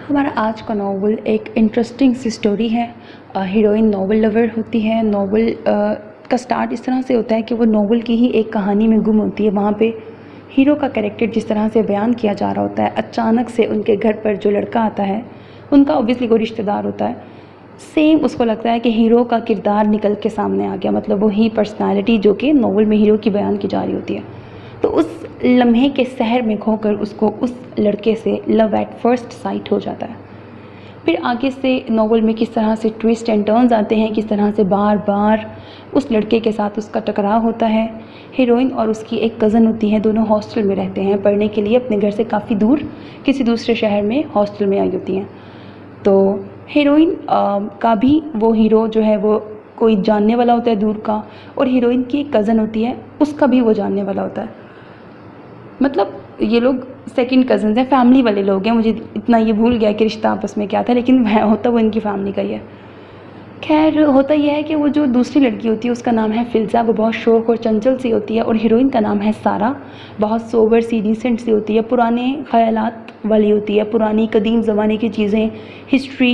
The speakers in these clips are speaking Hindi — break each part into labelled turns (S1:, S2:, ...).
S1: हमारा आज का नावल एक इंटरेस्टिंग सी स्टोरी है। हीरोइन नावल लवर होती है। नावल का स्टार्ट इस तरह से होता है कि वो नावल की ही एक कहानी में गुम होती है। वहाँ पे हीरो का कैरेक्टर जिस तरह से बयान किया जा रहा होता है, अचानक से उनके घर पर जो लड़का आता है उनका ऑब्वियसली कोई रिश्तेदार होता है। सेम उसको लगता है कि हीरो का किरदार निकल के सामने आ गया, मतलब वही पर्सनालिटी जो कि नावल में हीरो की बयान की जा रही होती है। तो उस लम्हे के सहर में खोकर उसको उस लड़के से लव एट फर्स्ट साइट हो जाता है। फिर आगे से नावल में किस तरह से ट्विस्ट एंड टर्न्स आते हैं, किस तरह से बार बार उस लड़के के साथ उसका टकराव होता है। हीरोइन और उसकी एक कज़न होती है, दोनों हॉस्टल में रहते हैं, पढ़ने के लिए अपने घर से काफ़ी दूर किसी दूसरे शहर में हॉस्टल में आई होती हैं। तो हीरोइन का भी वो हीरो जो है वो कोई जानने वाला होता है दूर का, और हीरोइन की एक कज़न होती है, उसका भी वो जानने वाला होता है। मतलब ये लोग सेकंड कज़न्स हैं, फैमिली वाले लोग हैं। मुझे इतना ये भूल गया कि रिश्ता आपस में क्या था, लेकिन वह होता वो इनकी फैमिली का ही है। खैर होता यह है कि वो जो दूसरी लड़की होती है उसका नाम है फ़िज़ा। वो बहुत शौक और चंचल सी होती है, और हीरोइन का नाम है सारा। बहुत सोबर सी, डिसेंट सी होती है, पुराने ख़यालात वाली होती है, पुरानी कदीम ज़माने की चीज़ें, हिस्ट्री,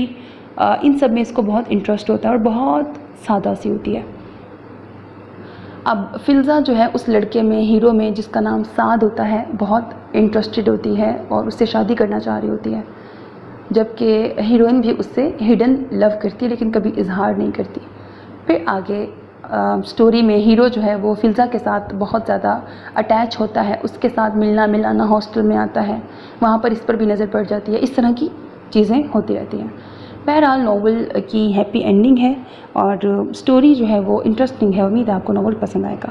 S1: इन सब में इसको बहुत इंटरेस्ट होता है, और बहुत सादा सी होती है। अब फ़िज़ा जो है उस लड़के में, हीरो में, जिसका नाम साद होता है, बहुत इंटरेस्टेड होती है और उससे शादी करना चाह रही होती है। जबकि हीरोइन भी उससे हिडन लव करती है, लेकिन कभी इजहार नहीं करती। फिर आगे स्टोरी में हीरो जो है वो फ़िज़ा के साथ बहुत ज़्यादा अटैच होता है, उसके साथ मिलना मिलाना हॉस्टल में आता है, वहाँ पर इस पर भी नज़र पड़ जाती है। इस तरह की चीज़ें होती रहती हैं। बहरहाल नावल की हैप्पी एंडिंग है और स्टोरी जो है वो इंटरेस्टिंग है। उम्मीद है आपको नावल पसंद आएगा।